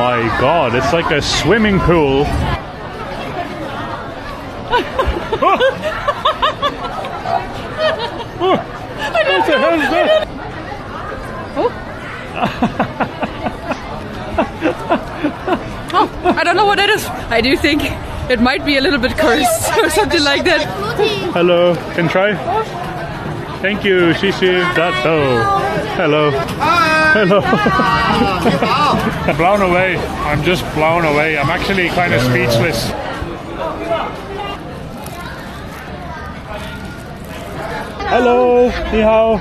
my god, it's like a swimming pool. What the hell is that? I don't know what that is. I do think it might be a little bit cursed or something like that. Hello, can try? Thank you, Shishi. That's hello. Hello. I'm blown away. I'm just blown away. I'm actually kind of speechless. Hello, ni hao.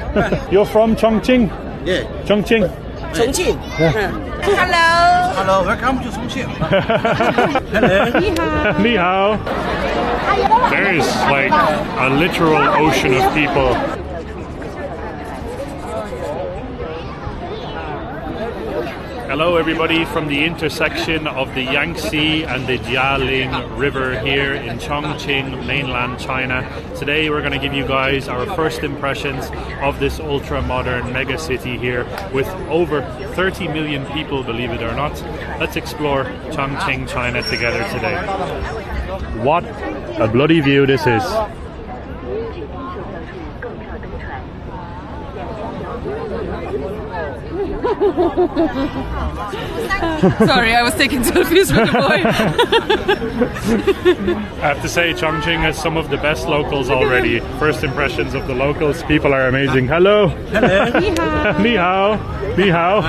You're from Chongqing? Yeah. Chongqing? Chongqing. Yeah. Hello. Hello, welcome to Chongqing. Ni hao. There's like a literal ocean of people. Hello everybody from the intersection of the Yangtze and the Jialing River here in Chongqing, mainland China. Today we're going to give you guys our first impressions of this ultra-modern mega city here with over 30 million people, believe it or not. Let's explore Chongqing, China together today. What a bloody view this is. Sorry, I was taking selfies with the boy. I have to say, Chongqing has some of the best locals already. First impressions of the locals, people are amazing. Hello. Hello. Ni hao. Ni hao.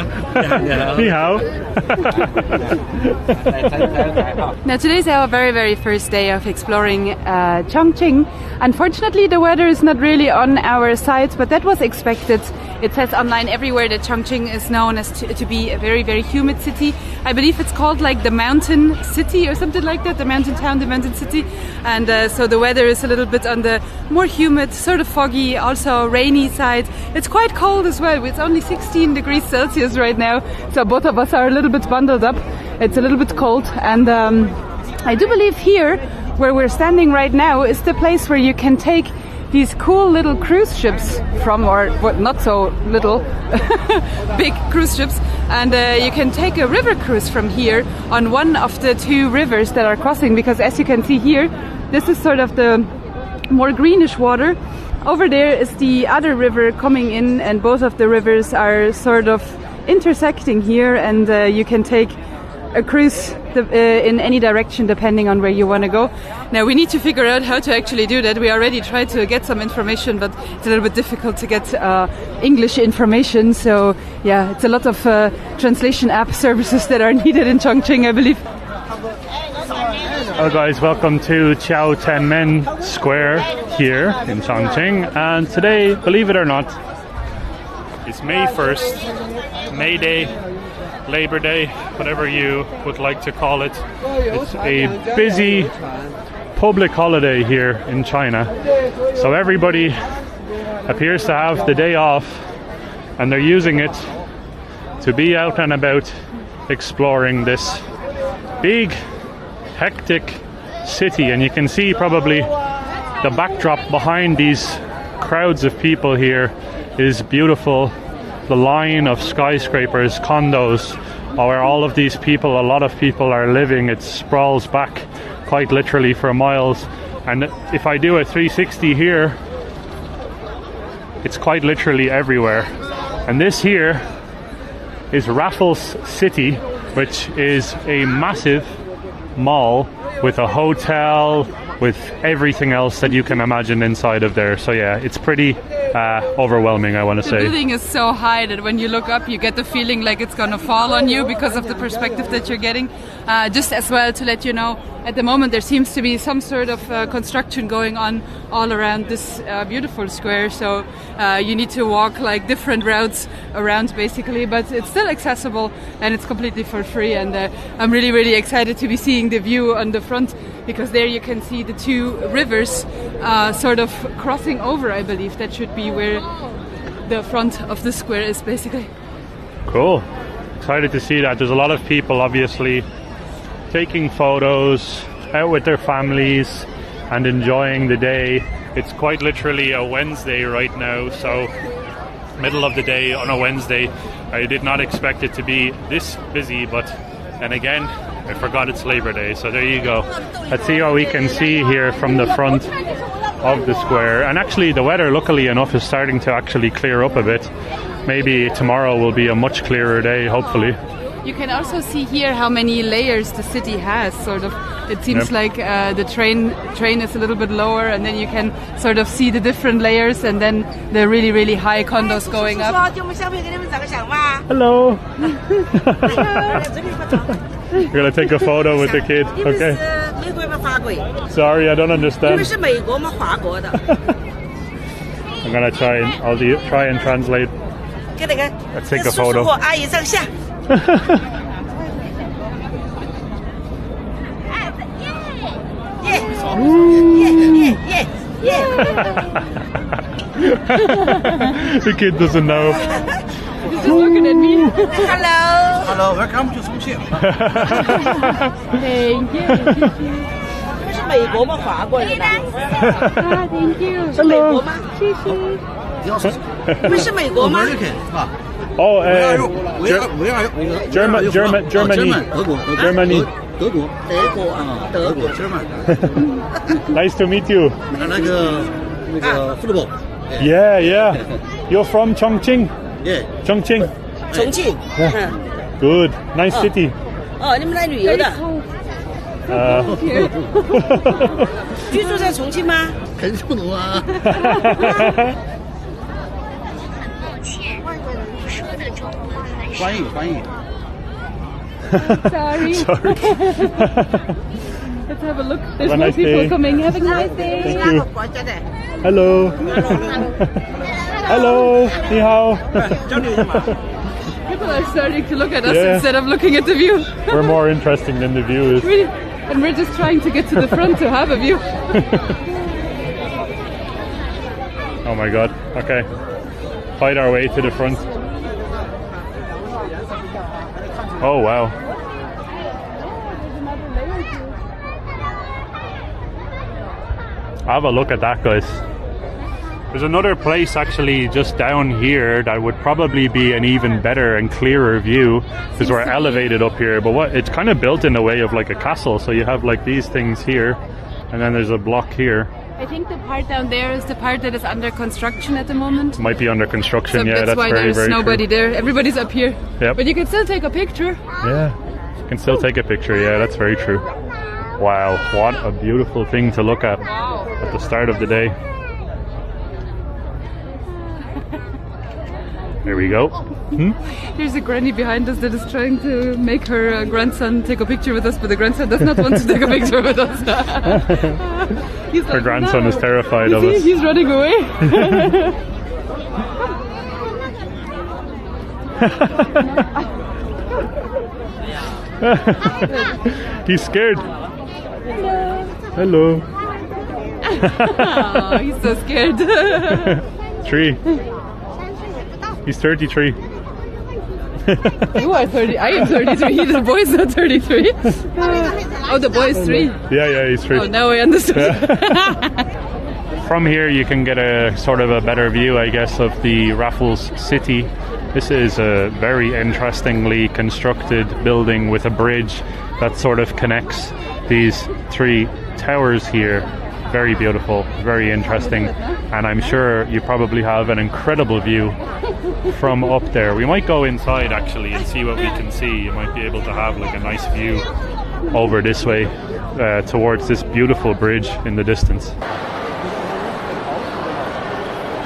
Ni hao. Now today's our very first day of exploring Chongqing. Unfortunately the weather is not really on our side, but that was expected. It says online everywhere that Chongqing is known as to be a very humid city. I believe it's called like the mountain city or something like that, the mountain town, the mountain city. And so the weather is a little bit on the more humid, sort of foggy, also rainy side. It's quite cold as well. It's only 16 degrees Celsius right now. So both of us are a little bit bundled up. It's a little bit cold. And I do believe here, where we're standing right now, is the place where you can take these cool little cruise ships from, or what, not so little, big cruise ships, and you can take a river cruise from here on one of the two rivers that are crossing, because as you can see here, this is sort of the more greenish water. Over there is the other river coming in, and both of the rivers are sort of intersecting here, and you can take a cruise in any direction depending on where you want to go. Now we need to figure out how to actually do that. We already tried to get some information, but it's a little bit difficult to get English information. So yeah, it's a lot of translation app services that are needed in Chongqing, I believe. Hello guys, welcome to Qiao Tianmen Square here in Chongqing. And today, believe it or not, it's May 1st, May Day, Labor Day, whatever you would like to call it. It's a busy public holiday here in China. So everybody appears to have the day off, and they're using it to be out and about exploring this big, hectic city. And you can see probably the backdrop behind these crowds of people here is beautiful. The line of skyscrapers, condos, where all of these people, a lot of people are living. It sprawls back quite literally for miles. And if I do a 360 here, it's quite literally everywhere. And this here is Raffles City, which is a massive mall with a hotel, with everything else that you can imagine inside of there. So yeah, it's pretty overwhelming, I want to say. The building is so high that when you look up you get the feeling like it's going to fall on you because of the perspective that you're getting. Just as well to let you know, at the moment there seems to be some sort of construction going on all around this beautiful square, so you need to walk like different routes around basically, but it's still accessible and it's completely for free. And I'm really excited to be seeing the view on the front, because there you can see the two rivers sort of crossing over. I believe that should be where the front of the square is basically. Cool. Excited to see that. There's a lot of people obviously taking photos out with their families and enjoying the day. It's quite literally a Wednesday right now, so middle of the day on a Wednesday. I did not expect it to be this busy, but And again, I forgot it's Labor Day, so there you go. Let's see what we can see here from the front of the square. And actually the weather, luckily enough, is starting to actually clear up a bit. Maybe tomorrow will be a much clearer day, hopefully. You can also see here how many layers the city has, sort of. It seems like the train is a little bit lower, and then you can sort of see the different layers, and then the really, really high condos going up. Hello. We're going to take a photo with the kid. Okay. Sorry, I don't understand. I'm going to try and translate. Let's take a photo. The kid doesn't know. He's just looking at me. Hello, welcome to Chongqing. Thank you. Thank you. Hello. American. Oh, Where are you? Germany. Germany. German. Nice to meet you. Football. Yeah. You're from Chongqing? Yeah. Chongqing. 重庆。 Good. Nice city. 哦，你们来旅游的？ 居住在重庆吗？很不懂啊。翻译。Sorry. Let's have a look. There's Have a more nice people day. coming. Have a nice day. Thank you. Hello. Hello. 你好. People are starting to look at us Yeah. instead of looking at the view. We're more interesting than the view is. Really? And we're just trying to get to the front to have a view. Oh my god. Okay. Fight our way to the front. Oh wow. Have a look at that, guys. There's another place actually just down here that would probably be an even better and clearer view because we're elevated up here, but it's kind of built in a way of like a castle, so you have like these things here and then there's a block here. I think the part down there is the part that is under construction at the moment. Might be under construction. So Yeah, that's why very, there's very nobody true. there. Everybody's up here. Yep. But you can still take a picture. Yeah, you can still take a picture. Yeah, that's very true. Wow, what a beautiful thing to look at the start of the day. There we go. There's a granny behind us that is trying to make her grandson take a picture with us, but the grandson does not want to take a picture with us. He's Her like, grandson "No." is terrified You of see, us. he's running away. He's scared. Hello. Oh, he's so scared. 3. He's 33. You are 30. I am 33. The boy's not 33. Oh, the boy is 3. Yeah, he's 3. Oh, now I understand. From here you can get a sort of a better view, I guess, of the Raffles city. This is a very interestingly constructed building with a bridge that sort of connects these 3 towers here. Very beautiful, very interesting, and I'm sure you probably have an incredible view from up there. We might go inside actually and see what we can see. You might be able to have like a nice view over this way towards this beautiful bridge in the distance.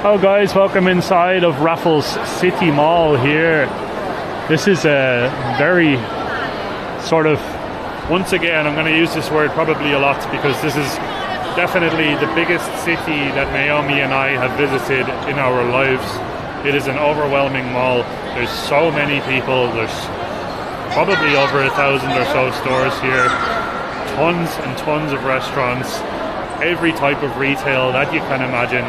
Hello guys, welcome inside of Raffles City Mall here. This is a very sort of, once again I'm going to use this word probably a lot because this is definitely the biggest city that Naomi and I have visited in our lives. It is an overwhelming mall. There's so many people. There's probably over 1,000 or so stores here. Tons and tons of restaurants. Every type of retail that you can imagine.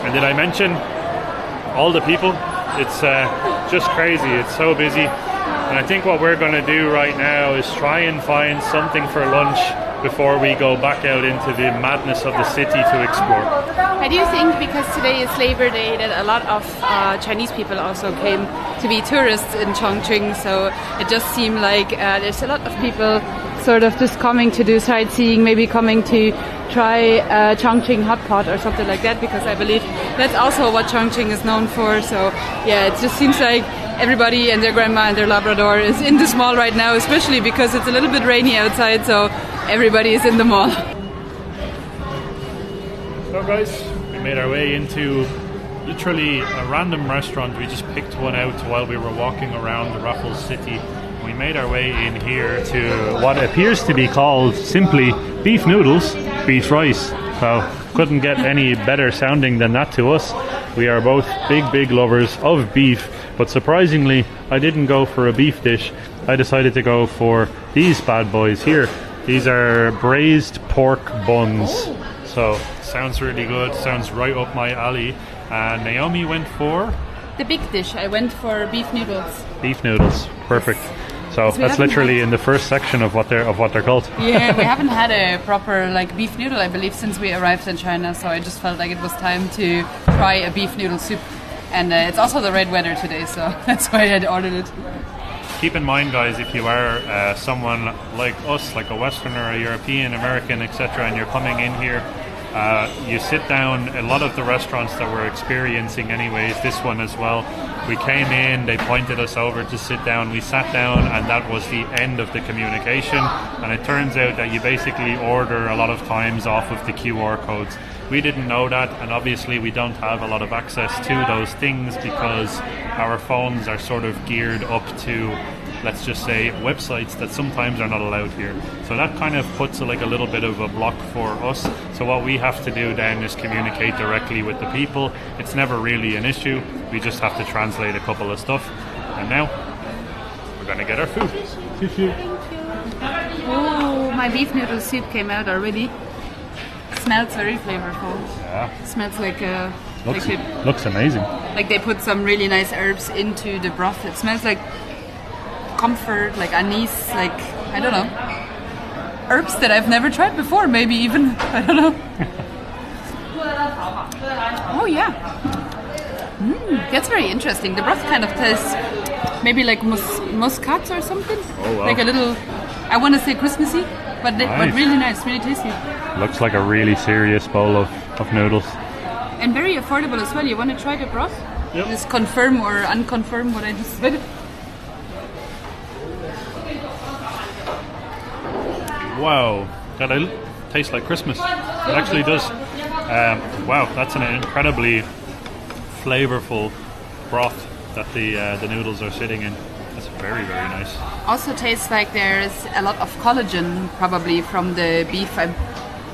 And did I mention all the people? It's just crazy. It's so busy. And I think what we're going to do right now is try and find something for lunch before we go back out into the madness of the city to explore. I do think because today is Labor Day that a lot of Chinese people also came to be tourists in Chongqing, so it just seemed like there's a lot of people sort of just coming to do sightseeing, maybe coming to try Chongqing hot pot or something like that, because I believe that's also what Chongqing is known for. So yeah, it just seems like everybody and their grandma and their Labrador is in this mall right now, especially because it's a little bit rainy outside, so everybody is in the mall. So guys, we made our way into literally a random restaurant. We just picked one out while we were walking around the Raffles City. We made our way in here to what appears to be called simply beef noodles, beef rice. So couldn't get any better sounding than that to us. We are both big lovers of beef, but surprisingly I didn't go for a beef dish. I decided to go for these bad boys here. These are braised pork buns. So sounds really good, sounds right up my alley. And Naomi went for? The big dish. I went for beef noodles. Beef noodles, perfect. So that's literally in the first section of what they're called. Yeah, we haven't had a proper like beef noodle, I believe, since we arrived in China. So I just felt like it was time to try a beef noodle soup. And it's also the red weather today, so that's why I ordered it. Keep in mind, guys, if you are someone like us, like a Westerner, a European, American, etc., and you're coming in here, you sit down. A lot of the restaurants that we're experiencing anyways, this one as well, we came in, they pointed us over to sit down, we sat down, and that was the end of the communication. And it turns out that you basically order a lot of times off of the QR codes. We didn't know that, and obviously we don't have a lot of access to those things because our phones are sort of geared up to, let's just say, websites that sometimes are not allowed here. So that kind of puts like a little bit of a block for us. So what we have to do then is communicate directly with the people. It's never really an issue. We just have to translate a couple of stuff. And now we're gonna get our food. Thank you. Oh, my beef noodle soup came out already. Smells very flavorful. Yeah. Smells like looks amazing. Like they put some really nice herbs into the broth. It smells like comfort, like anise, like, I don't know, herbs that I've never tried before, maybe even, I don't know. Oh yeah, that's very interesting. The broth kind of tastes maybe like muscat or something. Oh wow. Like a little, I want to say Christmassy, but Nice. really nice, really tasty. Looks like a really serious bowl of noodles. And very affordable as well. You want to try the broth? Yep. Just confirm or unconfirm what I just said. Wow, that tastes like Christmas. It actually does. Wow, that's an incredibly flavorful broth that the noodles are sitting in. That's very nice. Also tastes like there's a lot of collagen probably from the beef.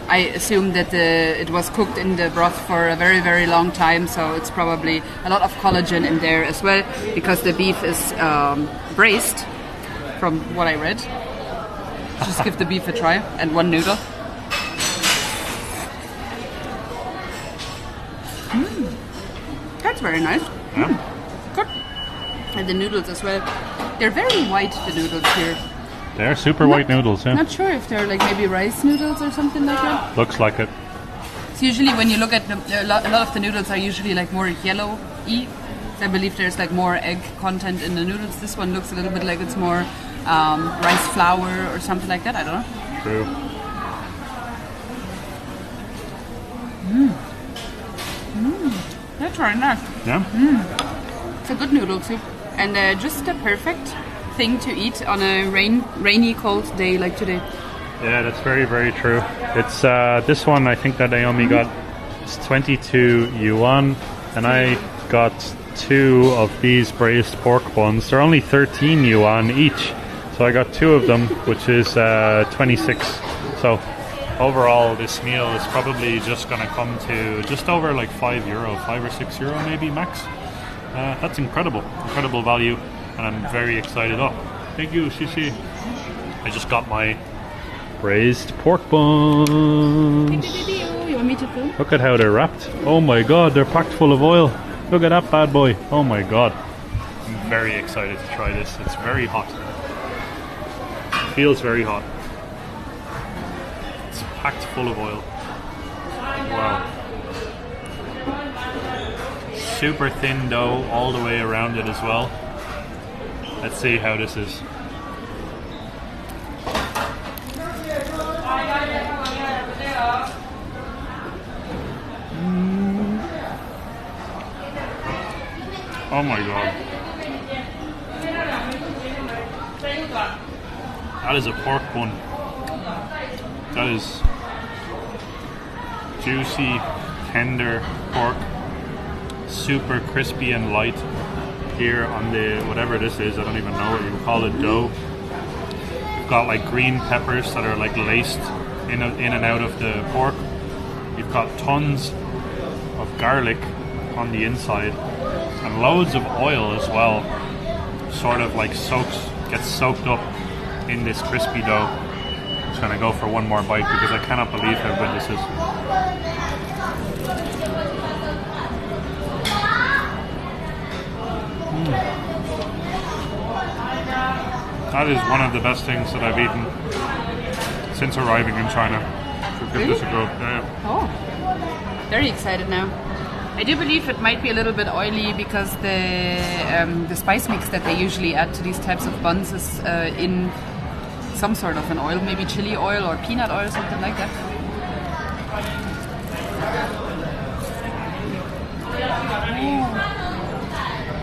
I assume that it was cooked in the broth for a very long time, so it's probably a lot of collagen in there as well, because the beef is braised, from what I read. Just give the beef a try, and one noodle. That's very nice. Yeah. Good. And the noodles as well. They're very white, the noodles here. They're super white noodles, yeah. Not sure if they're like maybe rice noodles or something like that. Looks like it. It's usually when you look at them, a lot of the noodles are usually like more yellow-y. I believe there's like more egg content in the noodles. This one looks a little bit like it's more rice flour or something like that. I don't know. True. That's very nice. Yeah? It's a good noodle soup, and just a perfect thing to eat on a rainy, cold day like today. Yeah, that's very true. It's this one I think that Naomi got, it's 22 yuan, and I got 2 of these braised pork buns. They're only 13 yuan each, so I got 2 of them, which is 26. So overall this meal is probably just gonna come to just over like €5, €5 or €6 maybe max. That's incredible value, and I'm very excited. Oh, thank you, Shishi. I just got my braised pork buns. You want me to film? Look at how they're wrapped. Oh my god, they're packed full of oil. Look at that bad boy. Oh my god. I'm very excited to try this. It's very hot. It feels very hot. packed full of oil. Wow. Super thin dough all the way around it as well. Let's see how this is. Oh my god. That is a pork bun. That is juicy, tender pork. Super crispy and light here on the, whatever this is, I don't even know what you call it, dough. You've got like green peppers that are like laced in and out of the pork. You've got tons of garlic on the inside and loads of oil as well, sort of like gets soaked up in this crispy dough. I'm just gonna go for one more bite because I cannot believe how good this is. That is one of the best things that I've eaten since arriving in China. So give this a go. Yeah. Oh, very excited now. I do believe it might be a little bit oily because the spice mix that they usually add to these types of buns is in some sort of an oil, maybe chili oil or peanut oil, something like that.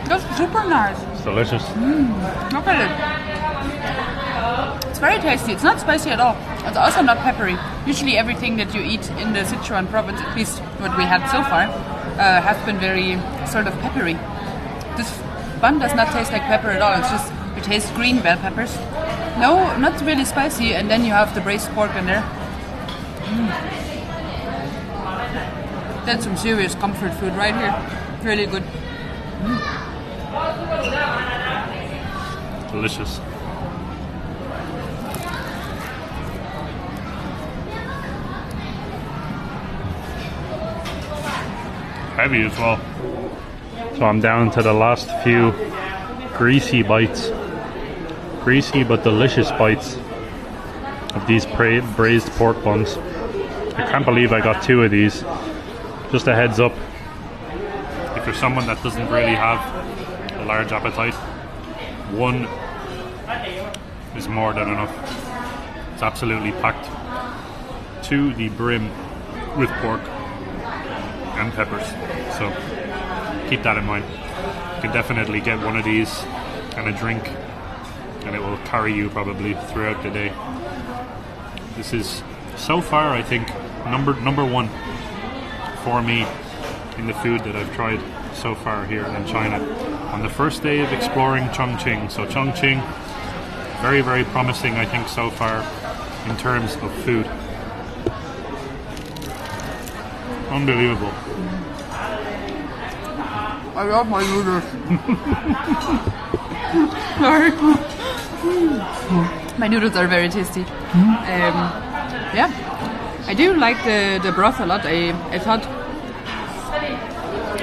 Oh, that's super nice. It's delicious. Look at it. It's very tasty. It's not spicy at all. It's also not peppery. Usually everything that you eat in the Sichuan province, at least what we had so far, has been very sort of peppery. This bun does not taste like pepper at all. It's just, you taste green bell peppers. No, not really spicy, and then you have the braised pork in there. That's some serious comfort food right here. Really good. Delicious. Heavy as well. So I'm down to the last few greasy bites. Greasy but delicious bites of these braised pork buns. I can't believe I got 2 of these. Just a heads up, if you're someone that doesn't really have a large appetite, 1 is more than enough. It's absolutely packed to the brim with pork and peppers, so keep that in mind. You can definitely get one of these and a drink and it will carry you probably throughout the day. This is so far, I think, number 1 for me in the food that I've tried so far here in China on the first day of exploring Chongqing. So Chongqing, very, very promising, I think, so far in terms of food. Unbelievable. I love my noodles. Sorry. My noodles are very tasty. Yeah, I do like the broth a lot. I thought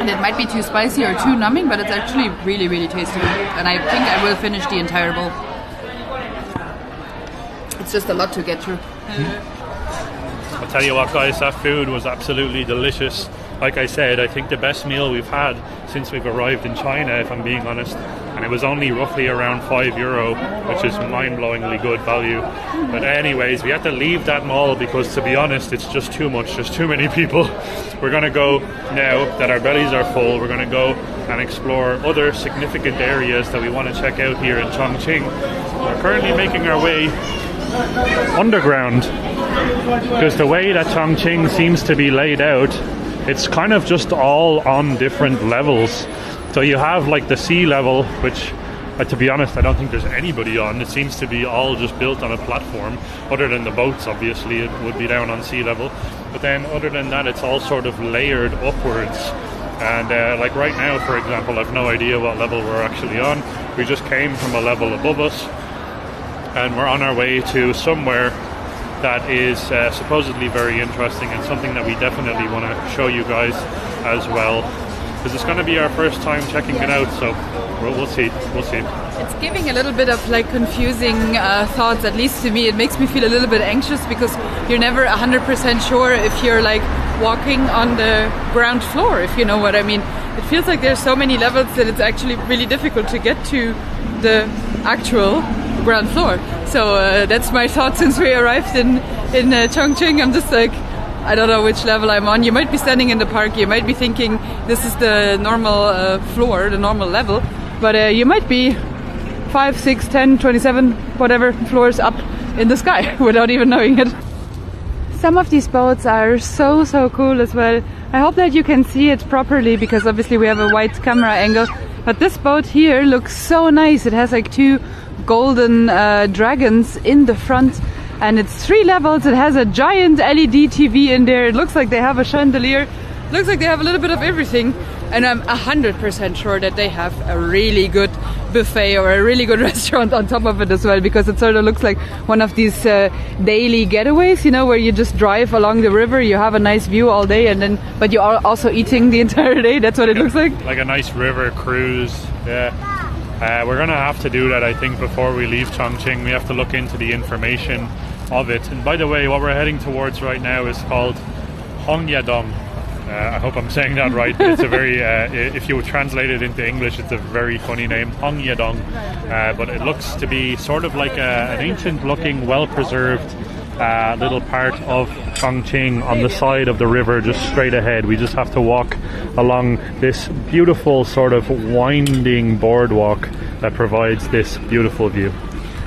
it might be too spicy or too numbing, but it's actually really, really tasty. And I think I will finish the entire bowl. It's just a lot to get through. I'll tell you what, guys, that food was absolutely delicious. Like I said, I think the best meal we've had since we've arrived in China, if I'm being honest. And it was only roughly around €5, which is mind-blowingly good value. But anyways, we had to leave that mall because, to be honest, it's just too much. There's too many people. We're going to go, now that our bellies are full, we're going to go and explore other significant areas that we want to check out here in Chongqing. We're currently making our way underground because the way that Chongqing seems to be laid out, it's kind of just all on different levels. So you have like the sea level, which to be honest I don't think there's anybody on. It seems to be all just built on a platform, other than the boats obviously, it would be down on sea level. But then other than that, it's all sort of layered upwards. And like right now, for example, I've no idea what level we're actually on. We just came from a level above us and we're on our way to somewhere that is supposedly very interesting and something that we definitely want to show you guys as well, because it's going to be our first time checking it out, so we'll see. It's giving a little bit of like confusing thoughts, at least to me. It makes me feel a little bit anxious because you're never 100% sure if you're like walking on the ground floor, if you know what I mean. It feels like there's so many levels that it's actually really difficult to get to the actual ground floor. So that's my thought since we arrived in Chongqing. I'm just like, I don't know which level I'm on. You might be standing in the park, you might be thinking this is the normal floor, the normal level, but you might be 5, 6, 10, 27, whatever floors up in the sky without even knowing it. Some of these boats are so cool as well. I hope that you can see it properly because obviously we have a wide camera angle. But this boat here looks so nice. It has like 2 golden dragons in the front and it's 3 levels. It has a giant LED TV in there. It looks like they have a chandelier. It looks like they have a little bit of everything. And I'm 100% sure that they have a really good buffet or a really good restaurant on top of it as well, because it sort of looks like one of these daily getaways, you know, where you just drive along the river, you have a nice view all day, and then but you are also eating the entire day. That's what it looks like. Like a nice river cruise. Yeah. We're gonna have to do that, I think, before we leave Chongqing. We have to look into the information of it. And by the way, what we're heading towards right now is called Hongyadong. I hope I'm saying that right. It's a very, if you translate it into English, it's a very funny name, Hongyadong. But it looks to be sort of like an ancient-looking, well-preserved little part of Chongqing on the side of the river, just straight ahead. We just have to walk along this beautiful sort of winding boardwalk that provides this beautiful view.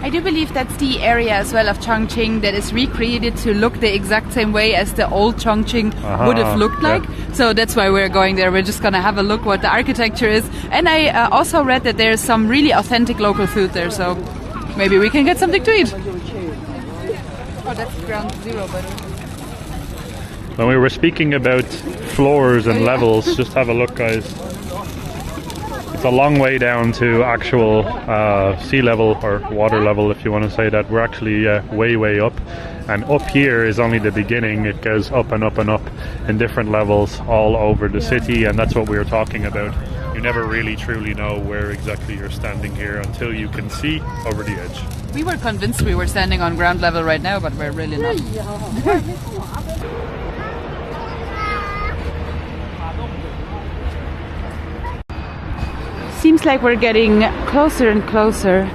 I do believe that's the area as well of Chongqing that is recreated to look the exact same way as the old Chongqing would have looked like. So that's why we're going there. We're just going to have a look what the architecture is. And I also read that there's some really authentic local food there. So maybe we can get something to eat. Oh, that's ground zero, by the way. When we were speaking about floors and levels, just have a look, guys. It's a long way down to actual sea level or water level, if you want to say that. We're actually way up, and up here is only the beginning. It goes up and up and up in different levels all over the city, and that's what we were talking about. You never really truly know where exactly you're standing here until you can see over the edge. We were convinced we were standing on ground level right now, but we're really not. Seems like we're getting closer and closer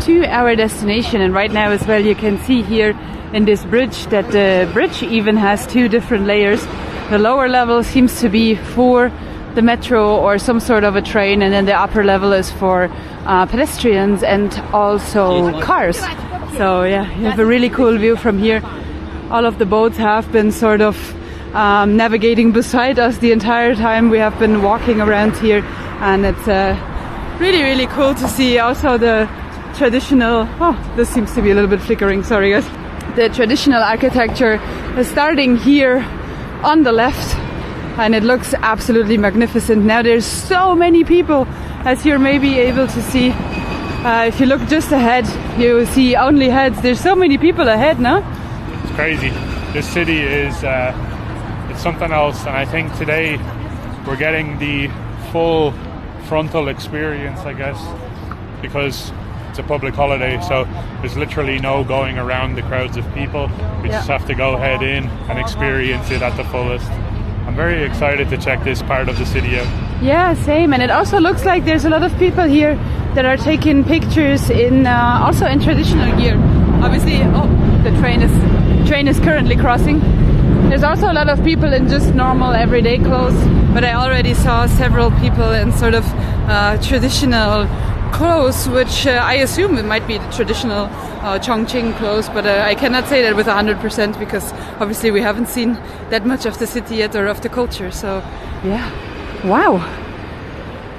to our destination, and right now as well you can see here in this bridge that the bridge even has 2 different layers. The lower level seems to be for the metro or some sort of a train, and then the upper level is for pedestrians and also cars. So yeah, you have a really cool view from here. All of the boats have been sort of navigating beside us the entire time we have been walking around here, and it's really cool to see also the traditional, this seems to be a little bit flickering, sorry guys. The traditional architecture is starting here on the left, and it looks absolutely magnificent. Now there's so many people, as you're maybe able to see. If you look just ahead, you see only heads. There's so many people ahead, no? It's crazy. This city is it's something else, and I think today we're getting the full frontal experience, I guess, because it's a public holiday, so there's literally no going around the crowds of people. We just have to go head in and experience it at the fullest. I'm very excited to check this part of the city out. Yeah, same. And it also looks like there's a lot of people here that are taking pictures in also in traditional gear. Obviously, the train is currently crossing. There's also a lot of people in just normal everyday clothes, but I already saw several people in sort of traditional clothes, which I assume it might be the traditional Chongqing clothes, but I cannot say that with 100% because obviously we haven't seen that much of the city yet or of the culture. So yeah, wow,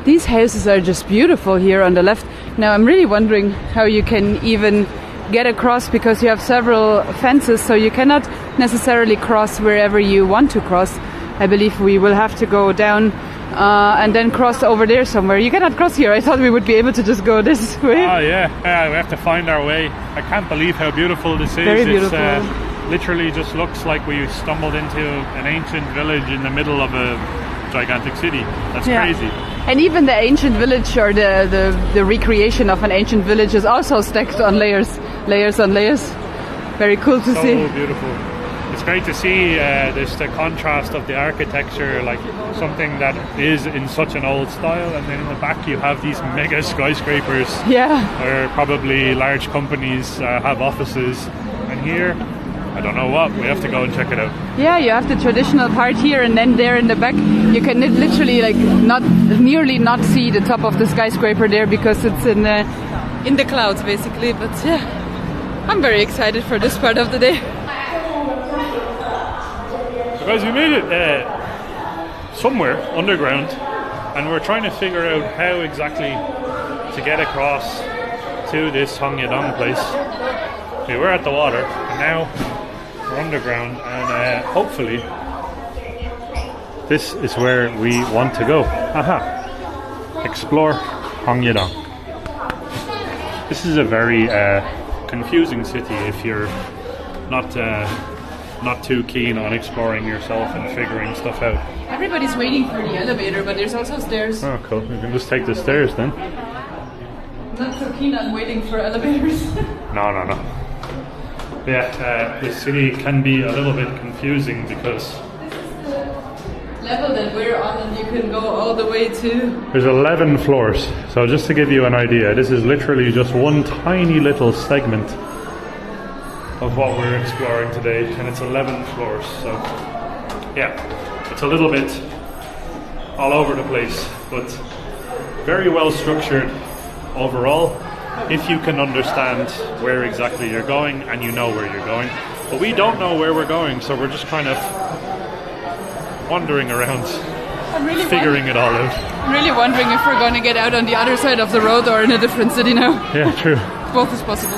these houses are just beautiful here on the left. Now I'm really wondering how you can even get across, because you have several fences, so you cannot necessarily cross wherever you want to cross. I believe we will have to go down and then cross over there somewhere. You cannot cross here. I thought we would be able to just go this way. Oh yeah, we have to find our way. I can't believe how beautiful this is. Very beautiful. It's literally just looks like we stumbled into an ancient village in the middle of a gigantic city. That's crazy. And even the ancient village, or the recreation of an ancient village, is also stacked on layers on layers. Very cool to see. So beautiful. It's great to see the contrast of the architecture, like something that is in such an old style, and then in the back you have these mega skyscrapers. Yeah. Where probably large companies have offices, and here, I don't know what. We have to go and check it out. Yeah, you have the traditional part here, and then there in the back, you can literally nearly not see the top of the skyscraper there because it's in the clouds basically. But yeah, I'm very excited for this part of the day. So guys, we made it somewhere underground, and we're trying to figure out how exactly to get across to this Hongyadong place. We were at the water, and now we're underground, and hopefully this is where we want to go. Aha! Explore Hongyadong. This is a very confusing city if you're not too keen on exploring yourself and figuring stuff out. Everybody's waiting for the elevator, but there's also stairs. Oh, cool. We can just take the stairs then. Not so keen on waiting for elevators. No. Yeah, the city can be a little bit confusing because level that we're on, and you can go all the way to... There's 11 floors. So just to give you an idea, this is literally just one tiny little segment of what we're exploring today, and it's 11 floors. So yeah, it's a little bit all over the place, but very well structured overall, if you can understand where exactly you're going and you know where you're going. But we don't know where we're going, so we're just kind of wandering around, figuring it all out. I'm really wondering if we're going to get out on the other side of the road or in a different city now. Yeah, true. Both is possible.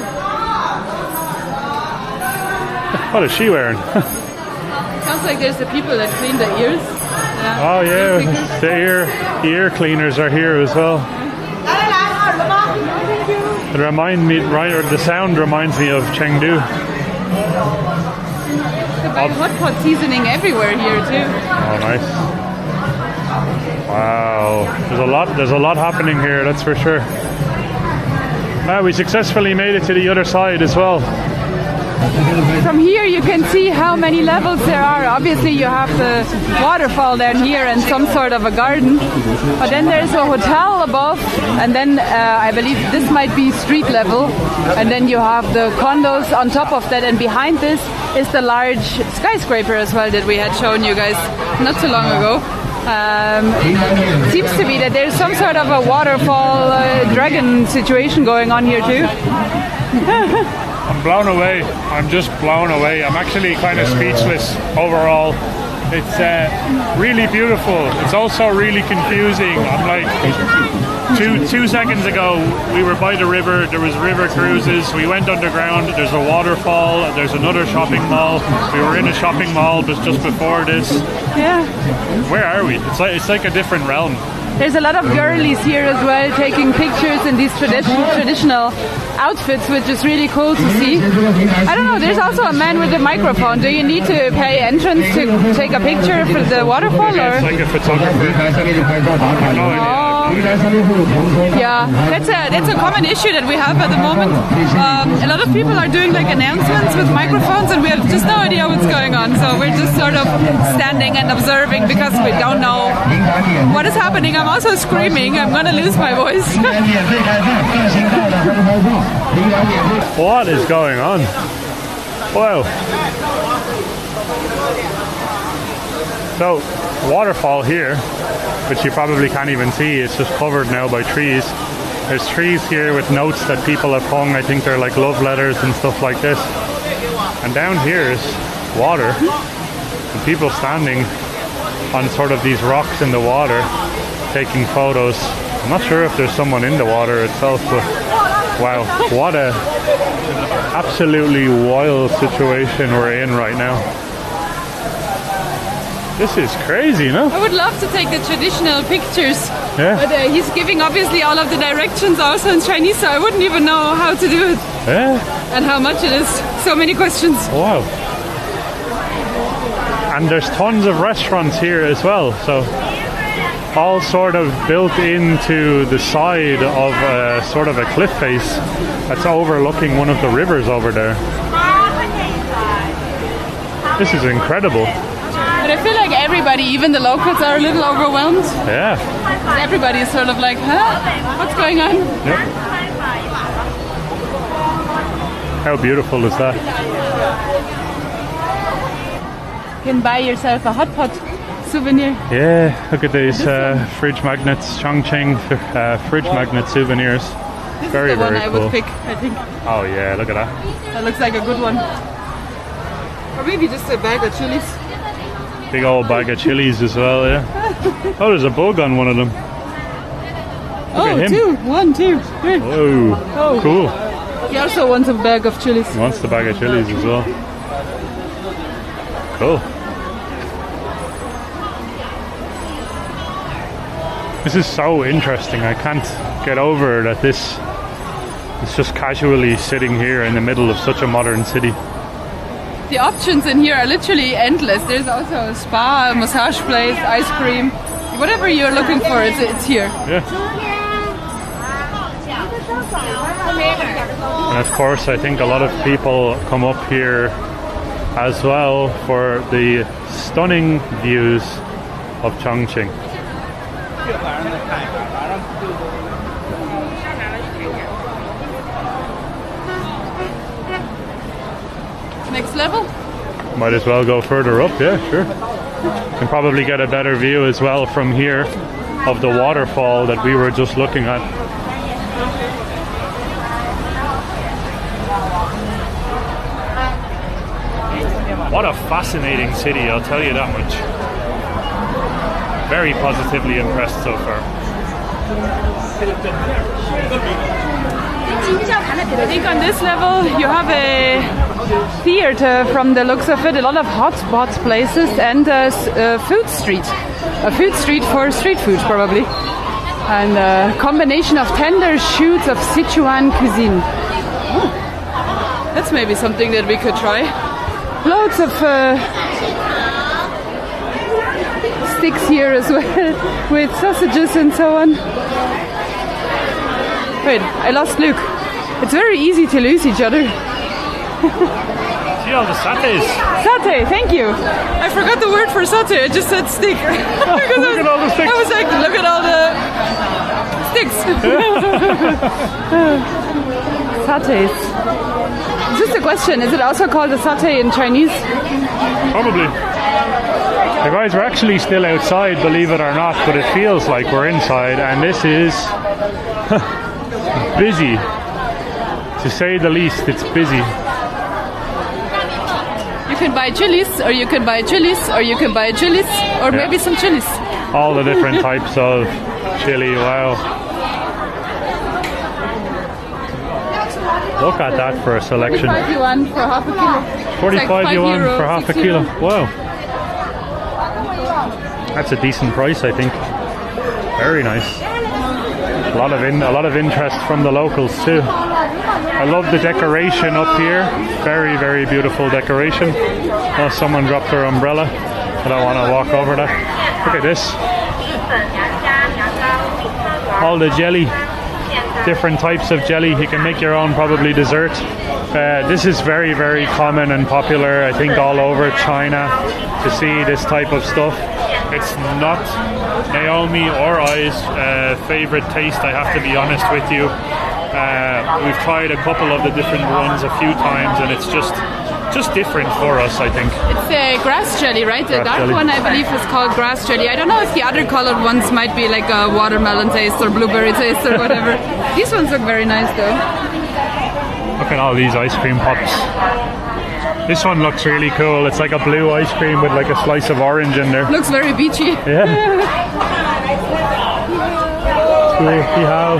What is she wearing? Sounds like there's the people that clean the ears. Yeah. Oh yeah, the ear cleaners are here as well. The sound reminds me of Chengdu. They buy hot pot seasoning everywhere here too. Oh, nice. Wow, there's a lot happening here, that's for sure. We successfully made it to the other side as well. From here you can see how many levels there are. Obviously you have the waterfall down here and some sort of a garden, but then there's a hotel above, and then I believe this might be street level, and then you have the condos on top of that, and behind this is the large skyscraper as well that we had shown you guys not too long ago. Seems to be that there's some sort of a waterfall dragon situation going on here too. I'm blown away. I'm just blown away. I'm actually kind of speechless overall. It's really beautiful. It's also really confusing. I'm like, two seconds ago we were by the river, there was river cruises, we went underground, there's a waterfall, there's another shopping mall. We were in a shopping mall but just before this. Yeah. Where are we? It's like a different realm. There's a lot of girlies here as well, taking pictures in these traditional outfits, which is really cool to see. I don't know, there's also a man with a microphone. Do you need to pay entrance to take a picture for the waterfall? It's like a photographer. No idea. Yeah, that's a common issue that we have at the moment. A lot of people are doing like announcements with microphones, and we have just no idea what's going on. So we're just sort of standing and observing because we don't know what is happening. I'm also screaming. I'm gonna lose my voice. What is going on? Wow. So, waterfall here, which you probably can't even see. It's just covered now by trees. There's trees here with notes that people have hung. I think they're like love letters and stuff like this. And down here is water, and people standing on sort of these rocks in the water taking photos. I'm not sure if there's someone in the water itself, but wow, what a absolutely wild situation we're in right now. This is crazy, no? I would love to take the traditional pictures, yeah. But he's giving obviously all of the directions also in Chinese, so I wouldn't even know how to do it. Yeah. And how much it is. So many questions. Wow. And there's tons of restaurants here as well, so all sort of built into the side of sort of a cliff face that's overlooking one of the rivers over there. This is incredible. But I feel like everybody, even the locals, are a little overwhelmed. Yeah. Everybody is sort of like, huh? What's going on? Yep. How beautiful is that? You can buy yourself a hot pot souvenir. Yeah, look at these fridge magnets, Chongqing fridge magnet souvenirs. This very, is the one very I cool. would pick, I think. Oh yeah, look at that. That looks like a good one. Or maybe just a bag of chilies. Big old bag of chilies as well, yeah. Oh, there's a bug on one of them. Look at him. Two. 1, 2, 3. Whoa, Oh. cool. He also wants a bag of chilies. He wants the bag of chilies as well. Cool. This is so interesting. I can't get over that this is just casually sitting here in the middle of such a modern city. The options in here are literally endless. There's also a spa, a massage place, ice cream. Whatever you're looking for, it's here. Yeah. And of course, I think a lot of people come up here as well for the stunning views of Chongqing. Next level? Might as well go further up, yeah, sure. Can probably get a better view as well from here of the waterfall that we were just looking at. What a fascinating city, I'll tell you that much. Very positively impressed so far. I think on this level you have a theater from the looks of it, a lot of hotspot places and a food street. A food street for street food probably. And a combination of tender shoots of Sichuan cuisine. Oh, that's maybe something that we could try. Loads of sticks here as well, with sausages and so on. Wait, I lost Luke. It's very easy to lose each other. See all the satays? Satay, thank you. I forgot the word for satay, I just said stick. Look at all the sticks. I was like, look at all the sticks. Satays. Just a question, is it also called a satay in Chinese? Probably. The guys, we're actually still outside, believe it or not, but it feels like we're inside, and this is busy. To say the least, it's busy. You can buy chilies, or you can buy chilies, or you can buy chilies, or maybe some chilies. All the different types of chili, wow. Look at that for a selection. 45 yuan for half a kilo. 45 yuan €5 for half a kilo. Wow. That's a decent price, I think. Very nice. A lot of interest from the locals too. I love the decoration up here. Very, very beautiful decoration. Oh, someone dropped their umbrella. I don't want to walk over that. Look at this. All the jelly. Different types of jelly. You can make your own probably dessert. This is very, very common and popular, I think, all over China to see this type of stuff. It's not Naomi or I's favorite taste, I have to be honest with you. We've tried a couple of the different ones a few times, and it's just different for us, I think. It's a grass jelly, right? The dark jelly. one, I believe, is called grass jelly. I don't know if the other colored ones might be like a watermelon taste or blueberry taste or whatever. These ones look very nice, though. Look at all these ice cream pops. This one looks really cool. It's like a blue ice cream with like a slice of orange in there. Looks very beachy. Yeah. Cool. How?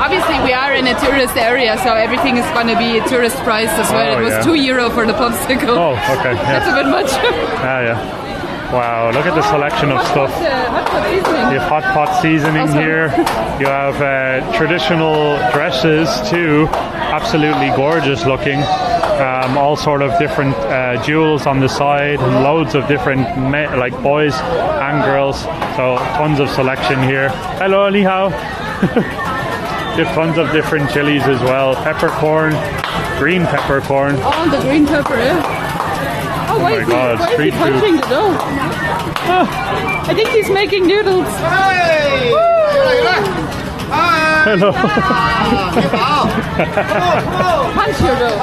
Obviously, we are in a tourist area, so everything is going to be tourist price as well. Oh, it was yeah. €2 for the popsicle. Oh, okay. That's a Yeah. bit much. Ah, yeah. Wow, look at the selection of stuff. Hot pot seasoning. You have hot pot seasoning Awesome. here. You have traditional dresses too. Absolutely gorgeous looking. all sort of different jewels on the side, and loads of different like boys and girls. So tons of selection here. Hello, ni hao. Tons of different chilies as well. Peppercorn, green peppercorn. Oh, the green pepper, yeah. Oh, my God, why is street he punching food. the dough? Oh, I think he's making noodles. Hello. Punch your dough.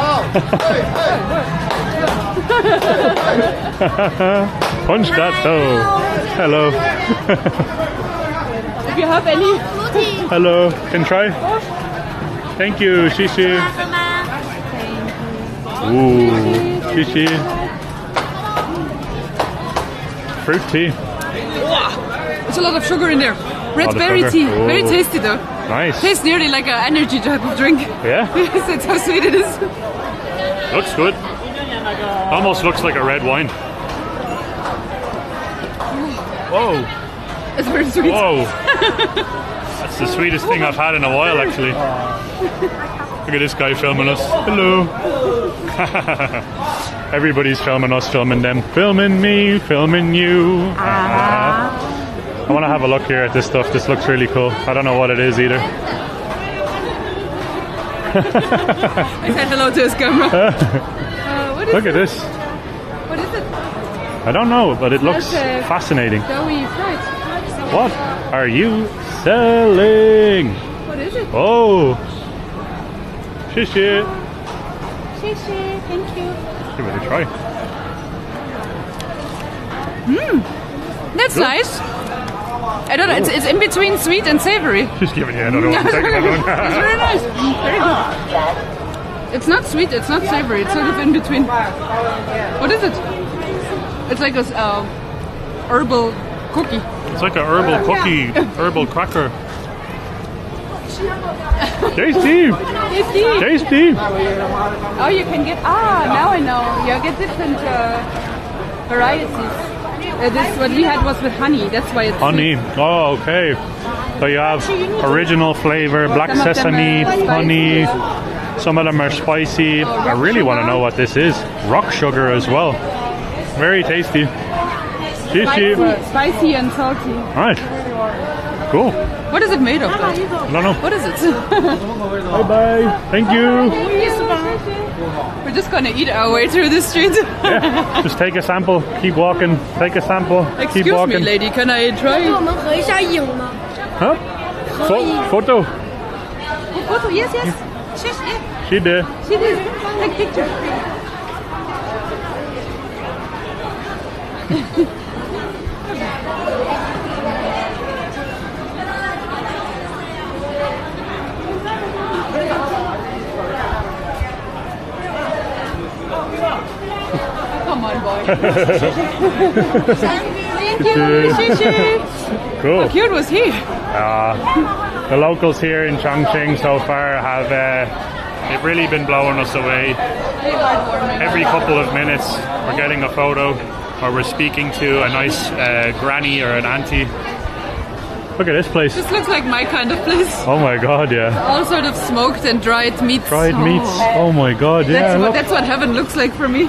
Punch that dough. Hello. If you have any... Hello. Can try? Thank you. Shishi. Ooh. Shishi. Fruit tea. There's a lot of sugar in there. Red Lot of berry sugar. tea. Ooh. Very tasty though. Nice. Tastes nearly like an energy type of drink. Yeah? Yes, that's how sweet it is. Looks good. Almost looks like a red wine. Whoa. It's very sweet. Whoa. That's the sweetest thing I've had in a while, actually. Look at this guy filming us. Hello. Everybody's filming us, filming them. Filming me, filming you. I want to have a look here at this stuff. This looks really cool. I don't know what it is either. I said hello to his camera. What is Look at it? this. What is it? I don't know, but it looks That's, fascinating. Doughy fried. What are you selling? What is it? Oh. Shishi. Shishi, thank you. Give it a try. That's nice. I don't know, it's in between sweet and savory. Just giving you another one. It's Take another one. very nice. Very good. It's not sweet, it's not savory, it's sort of in between. What is it? It's like a herbal cookie. It's like a herbal cookie, herbal cracker. Tasty! Tasty. Tasty! Oh, you can get, now I know. You get different varieties. This what we had was with honey, that's why it's Honey. sweet. Oh, okay. So you have original flavor, black Some of them sesame, are spicy. honey. Some of them are spicy. I really want to know what this is. Rock sugar as well. Very tasty. Tasty. Spicy and salty. Right. Cool. What is it made of? Though? I don't know. What is it? Bye bye. Thank you. We're just gonna eat our way through the street. Yeah. Just take a sample. Keep walking. Take a sample. Keep Excuse me, walking. lady, can I try? 我们合一下影呢？ Huh? Photo. Photo, yes, yes. Yes, yes. She did. She did. Take picture. Come on, boy. Thank you, Shishi. Cool. How cute was he? The locals here in Chongqing so far have they've really been blowing us away. Every couple of minutes we're getting a photo or we're speaking to a nice granny or an auntie. Look at this place. This looks like my kind of place. Oh my god, yeah. All sort of smoked and dried meats. Dried meats. Oh my god, yeah. Look. That's what heaven looks like for me.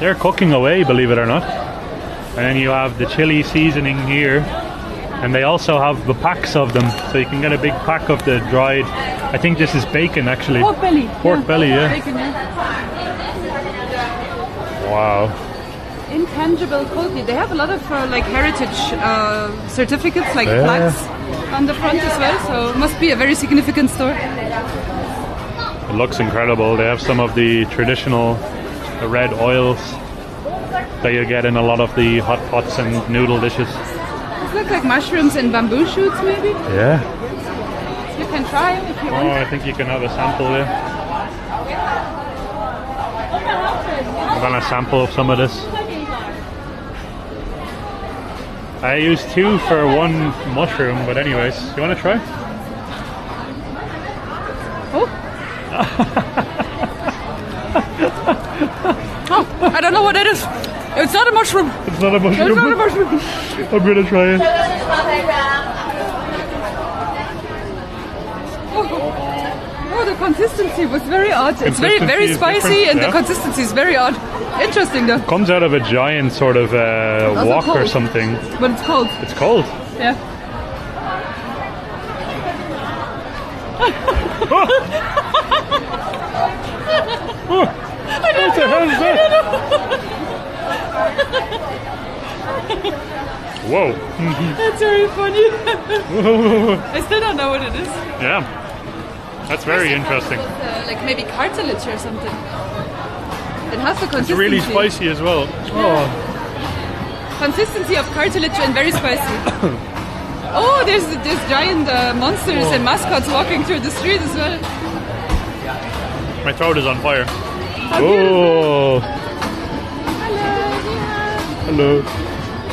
They're cooking away, believe it or not. And then you have the chili seasoning here. And they also have the packs of them. So you can get a big pack of the dried. I think this is bacon actually. Pork belly. Pork belly, yeah. Bacon, yeah. Wow. Intangible quality. They have a lot of like heritage certificates, like Yeah. flags on the front as well. So it must be a very significant store. It looks incredible. They have some of the traditional red oils that you get in a lot of the hot pots and noodle dishes. These look like mushrooms and bamboo shoots, maybe. Yeah. You can try if you Oh, want. I think you can have a sample there. I'm gonna sample some of this. I used 2 for 1 mushroom, but anyways, you wanna try? Oh. Oh, I don't know what that is. It's not a mushroom. It's not a mushroom. It's not a mushroom. I'm gonna try it. Oh, the consistency was very odd. It's very, very spicy, and the consistency is very odd. Interesting though. Comes out of a giant sort of wok or something. But it's cold. It's cold. Yeah. What the hell is that? Whoa. That's very funny. I still don't know what it is. Yeah. That's very interesting. Like maybe cartilage or something. It has the consistency. It's really spicy as well. Oh. Consistency of cartilage and very spicy. Oh, there's giant monsters and mascots walking through the street as well. My throat is on fire. Oh. Hello.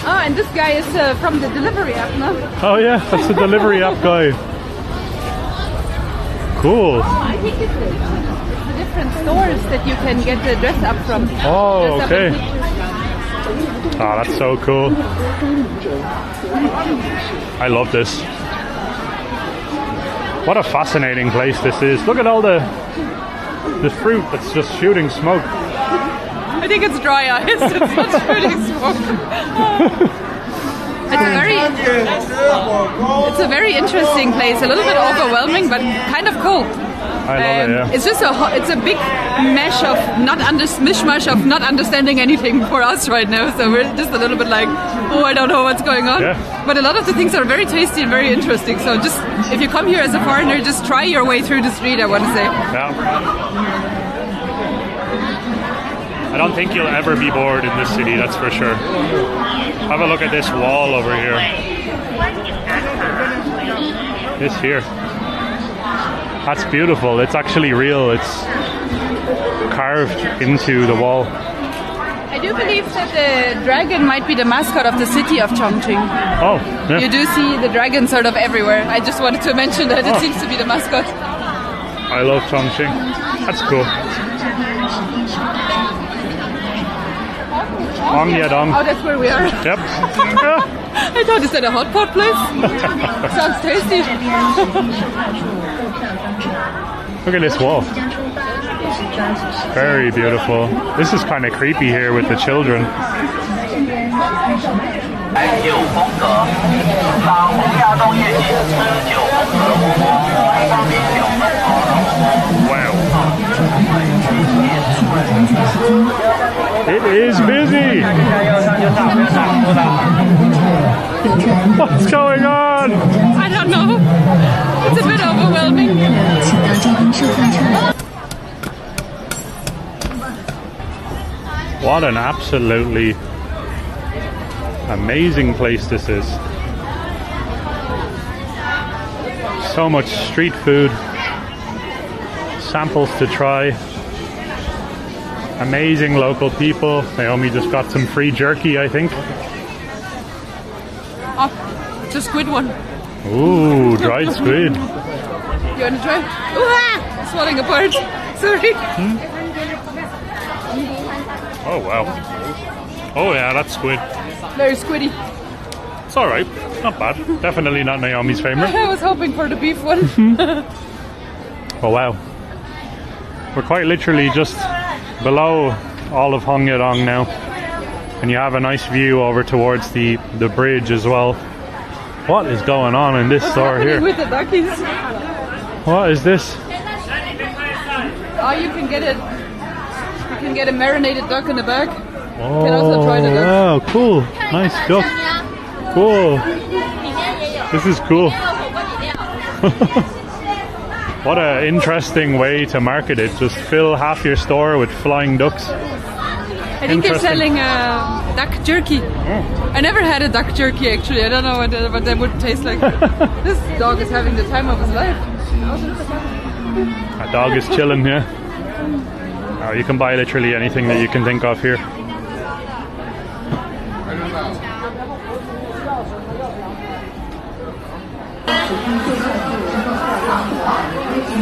Oh, and this guy is from the delivery app, no? Oh yeah, that's the delivery app guy. Cool. I think it's the different stores that you can get the dress up from. Oh, okay. Oh, that's so cool. I love this. What a fascinating place this is. Look at all the fruit that's just shooting smoke. I think it's dry ice. It's not shooting smoke. It's a very interesting place. A little bit overwhelming, but kind of cool. I love it. Yeah. It's just it's a big mishmash of not understanding anything for us right now. So we're just a little bit like, oh, I don't know what's going on. Yeah. But a lot of the things are very tasty and very interesting. So just if you come here as a foreigner, just try your way through the street. I want to say. Yeah. I don't think you'll ever be bored in this city. That's for sure. Have a look at this wall over here. This here. That's beautiful. It's actually real. It's carved into the wall. I do believe that the dragon might be the mascot of the city of Chongqing. Oh, yeah. You do see the dragon sort of everywhere. I just wanted to mention that it seems to be the mascot. I love Chongqing. That's cool. Dong. Oh, that's where we are. Yep. I thought you said a hot pot place. Sounds tasty. Look at this wall. Very beautiful. This is kind of creepy here with the children. Wow. It is busy. What's going on? I don't know. It's a bit overwhelming. What an absolutely amazing place this is. So much street food, samples to try, amazing local people. Naomi just got some free jerky, I think. Oh, it's a squid one. Ooh, dried squid. You want to try? Ooh, it's falling apart. Sorry. Oh wow. Oh yeah, that's squid. Very squiddy. It's alright. Not bad. Definitely not Naomi's favourite. I was hoping for the beef one. Oh wow. We're quite literally just below all of Hongyadong now. And you have a nice view over towards the bridge as well. What is going on in this store here? With the duckies. What is this? Oh, you can get it. You can get a marinated duck in the bag. Oh, You can also try the duck. wow, cool. Nice duck. Cool. This is cool. What an interesting way to market it. Just fill half your store with flying ducks. I think they're selling duck jerky. I never had a duck jerky actually. I don't know what that would taste like. This dog is having the time of his life. A dog is chilling, yeah. Oh, you can buy literally anything that you can think of here.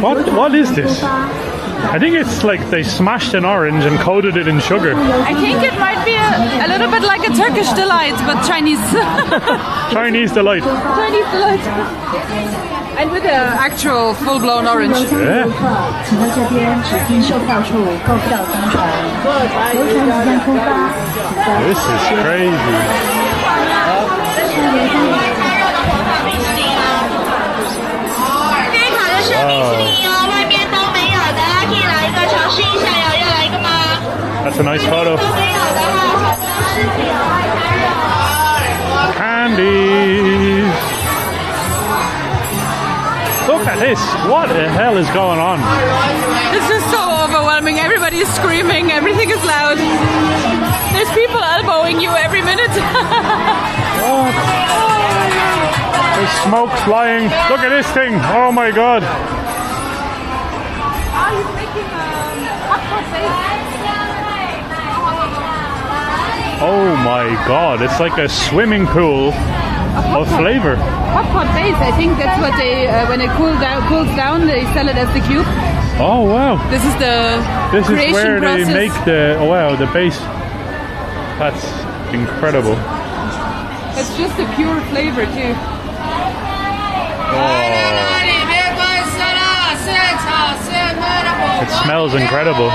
What is this? I think it's like they smashed an orange and coated it in sugar. I think it might be a little bit like a Turkish delight, but Chinese. Chinese delight. Chinese delight. And with the actual full-blown orange. Yeah. This is crazy. That's a nice photo. Candies. Look at this. What the hell is going on? It's just so overwhelming. Everybody is screaming. Everything is loud. There's people elbowing you every minute. What? There's smoke flying. Look at this thing. Oh my god. He's making popcorn face. Oh my god. It's like a swimming pool of flavor. Popcorn base, I think that's what they, when it cools down, they sell it as the cube. Oh wow. This is the This is creation where process. they make the, oh wow, the base. That's incredible. It's just a pure flavor too. Oh. It smells incredible.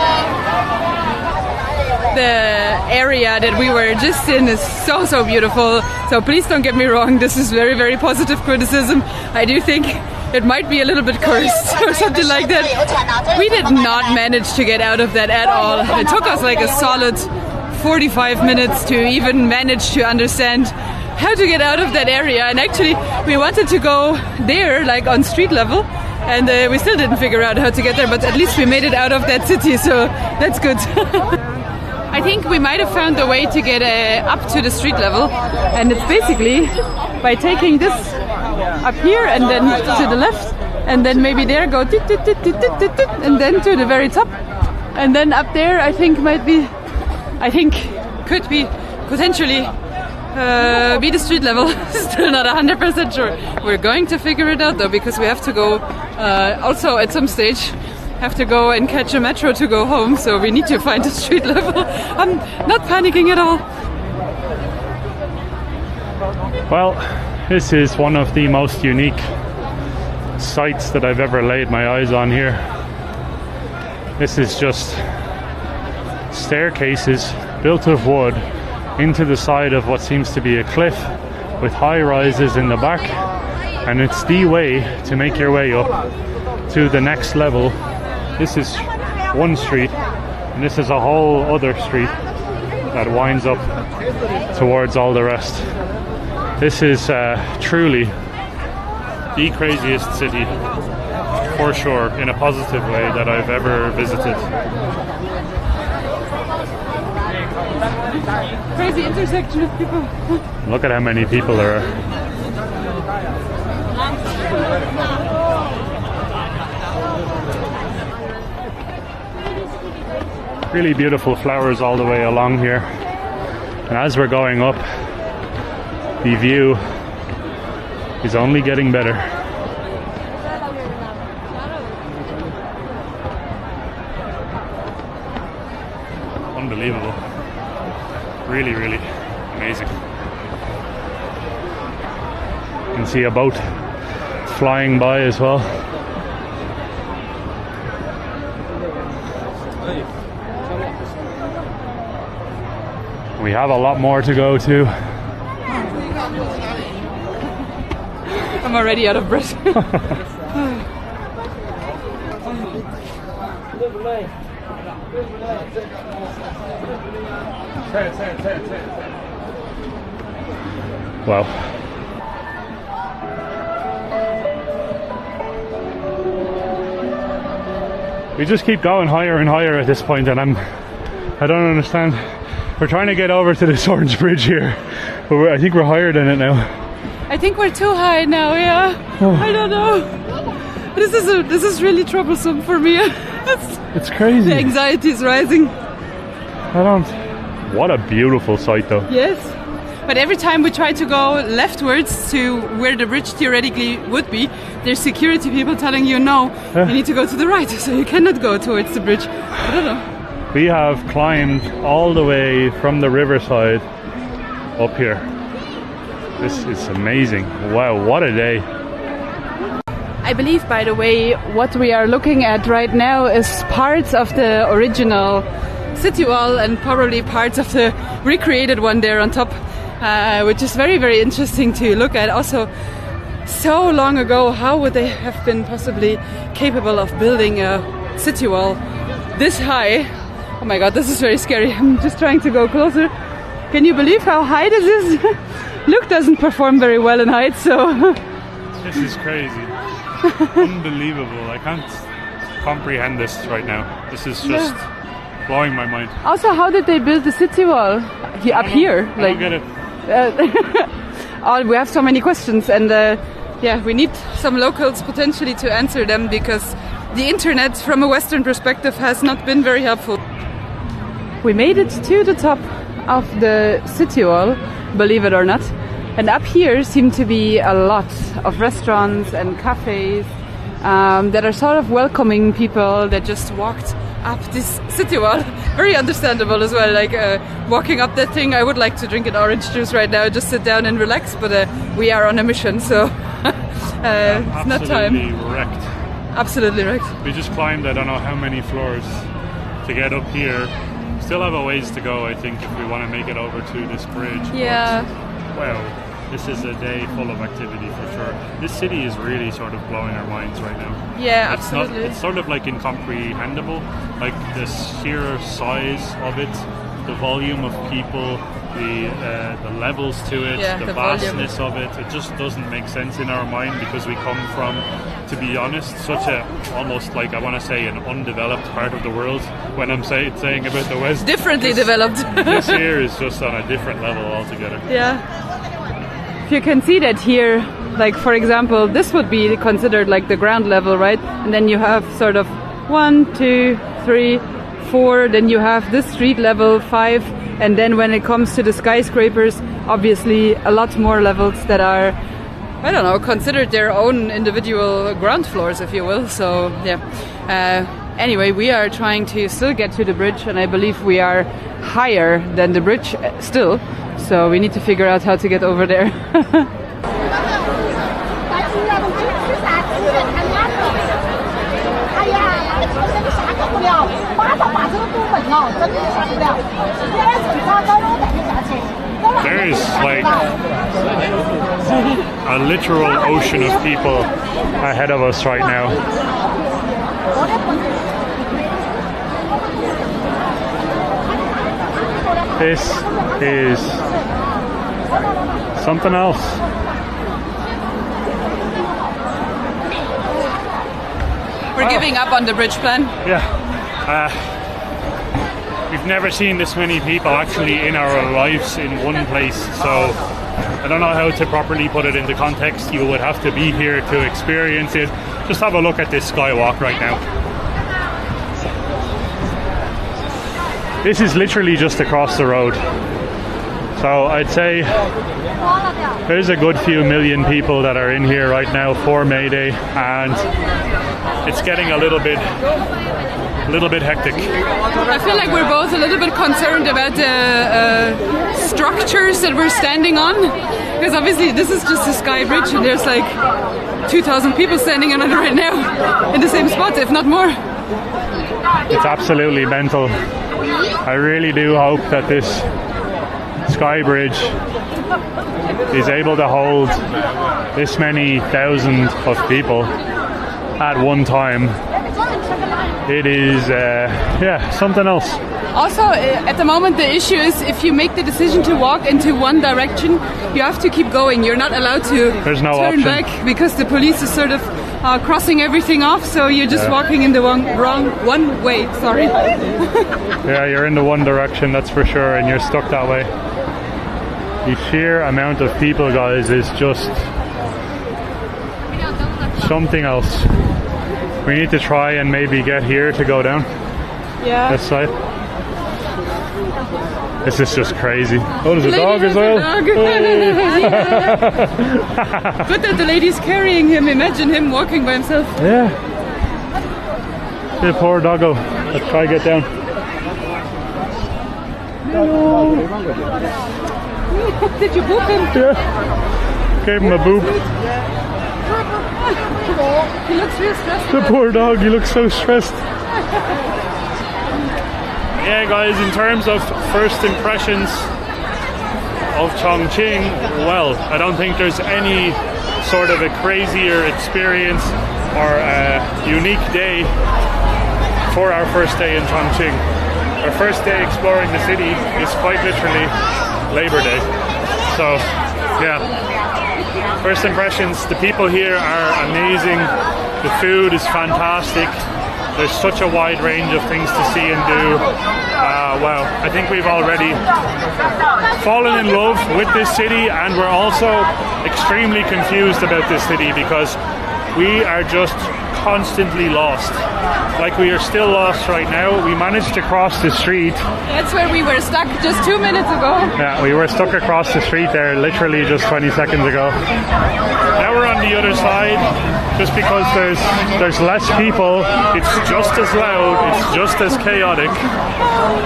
The area that we were just in is so beautiful. So please don't get me wrong, this is very positive criticism. I do think it might be a little bit cursed or something like that. We did not manage to get out of that at all. It took us like a solid 45 minutes to even manage to understand how to get out of that area. And actually we wanted to go there like on street level, and we still didn't figure out how to get there, but at least we made it out of that city, so that's good. I think we might have found a way to get up to the street level, and it's basically by taking this up here and then to the left, and then maybe there go tit, tit, tit, tit, tit, tit, tit, and then to the very top, and then up there I think could be potentially be the street level. Still not 100% sure. We're going to figure it out though, because we have to go also at some stage have to go and catch a metro to go home, so we need to find a street level. I'm not panicking at all. Well, this is one of the most unique sights that I've ever laid my eyes on here. This is just staircases built of wood into the side of what seems to be a cliff with high rises in the back, and it's the way to make your way up to the next level. This is one street, and this is a whole other street that winds up towards all the rest. This is truly the craziest city, for sure, in a positive way, that I've ever visited. Crazy intersection of people. Look at how many people there are. Really beautiful flowers all the way along here, and as we're going up, the view is only getting better. Unbelievable. Really amazing. You can see a boat flying by as well. We have a lot more to go to. I'm already out of breath. Wow. We just keep going higher and higher at this point, and I don't understand. We're trying to get over to this orange bridge here, but I think we're higher than it now. I think we're too high now, yeah. Oh. I don't know. This is really troublesome for me. It's crazy. The anxiety is rising. What a beautiful sight though. Yes. But every time we try to go leftwards to where the bridge theoretically would be, there's security people telling you, no, you need to go to the right, so you cannot go towards the bridge. I don't know. We have climbed all the way from the riverside up here. This is amazing. Wow, what a day. I believe, by the way, what we are looking at right now is parts of the original city wall and probably parts of the recreated one there on top, which is very, very interesting to look at. Also, so long ago, how would they have been possibly capable of building a city wall this high? Oh my god, this is very scary. I'm just trying to go closer. Can you believe how high this is? Luke doesn't perform very well in heights, so... This is crazy. Unbelievable. I can't comprehend this right now. This is just blowing my mind. Also, how did they build the city wall? Up here? I don't get it. We have so many questions, and we need some locals potentially to answer them, because the internet from a Western perspective has not been very helpful. We made it to the top of the city wall, believe it or not. And up here seem to be a lot of restaurants and cafes that are sort of welcoming people that just walked up this city wall. Very understandable as well, like walking up that thing. I would like to drink an orange juice right now, just sit down and relax, but we are on a mission, so it's not time. Absolutely wrecked. We just climbed I don't know how many floors to get up here. Still have a ways to go, I think, if we want to make it over to this bridge. Yeah. But, well, this is a day full of activity for sure. This city is really sort of blowing our minds right now. Yeah, absolutely. It's sort of like incomprehensible, like the sheer size of it, the volume of people, the levels to it, the vastness of it. It just doesn't make sense in our mind, because we come from, to be honest, such a almost like, I want to say, an undeveloped part of the world. When I'm saying about the West, differently developed. This here is just on a different level altogether. Yeah. You can see that here, like for example, this would be considered like the ground level, right? And then you have sort of 1, 2, 3, 4, then you have this street level 5, and then when it comes to the skyscrapers, obviously a lot more levels that are, I don't know, considered their own individual ground floors, if you will. So yeah. Anyway, we are trying to still get to the bridge, and I believe we are higher than the bridge still. So we need to figure out how to get over there. There is like a literal ocean of people ahead of us right now. This is something else. We're giving up on the bridge plan. Yeah. We've never seen this many people actually in our lives in one place, so I don't know how to properly put it into context. You would have to be here to experience it. Just have a look at this skywalk right now. This is literally just across the road. So I'd say there's a good few million people that are in here right now for May Day, and it's getting a little bit hectic. I feel like we're both a little bit concerned about the structures that we're standing on, because obviously this is just a sky bridge and there's like 2,000 people standing on it right now in the same spot, if not more. It's absolutely mental. I really do hope that this sky bridge is able to hold this many thousands of people at one time. It is, something else. Also, at the moment, the issue is if you make the decision to walk into one direction, you have to keep going. You're not allowed to There's no turn option. back, because the police is sort of crossing everything off, so you're just walking in the one way, sorry. Yeah, you're in the one direction, that's for sure, and you're stuck that way. The sheer amount of people, guys, is just something else. We need to try and maybe get here to go down this side. This is just crazy. Oh, there's a dog as well. Good that the lady's carrying him. Imagine him walking by himself. Yeah. The poor doggo. Let's try to get down. Hello. Did you boop him? Yeah. Gave him a boop. He looks real stressed. The poor dog, he looks so stressed. Yeah, guys, in terms of first impressions of Chongqing, well, I don't think there's any sort of a crazier experience or a unique day for our first day in Chongqing. Our first day exploring the city is quite literally Labor Day. So, yeah. First impressions, the people here are amazing. The food is fantastic. There's such a wide range of things to see and do. Well, I think we've already fallen in love with this city, and we're also extremely confused about this city because we are just constantly lost. Like, we are still lost right now. We managed to cross the street. That's where we were stuck just 2 minutes ago. Yeah, we were stuck across the street there literally just 20 seconds ago. Now we're on the other side. Just because there's less people, it's just as loud, it's just as chaotic.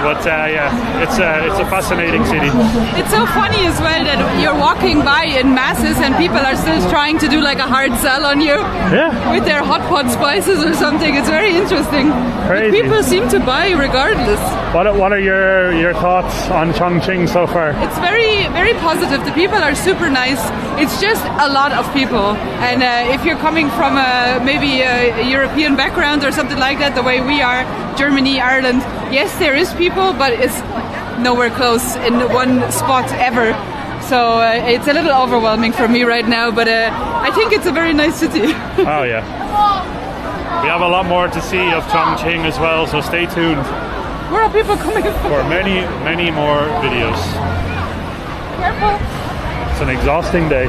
But yeah, it's a fascinating city. It's so funny as well that you're walking by in masses and people are still trying to do like a hard sell on you. Yeah. With their hot pot spices or something. It's very interesting. Crazy. But people seem to buy regardless. What are your thoughts on Chongqing so far? It's very, very positive. The people are super nice. It's just a lot of people. And if you're coming from maybe a European background or something like that, the way we are, Germany, Ireland, yes, there is people, but it's nowhere close in one spot ever. So it's a little overwhelming for me right now, but I think it's a very nice city. Oh yeah. We have a lot more to see of Chongqing as well, so stay tuned. Where are people coming from? For many, many more videos. Careful. It's an exhausting day.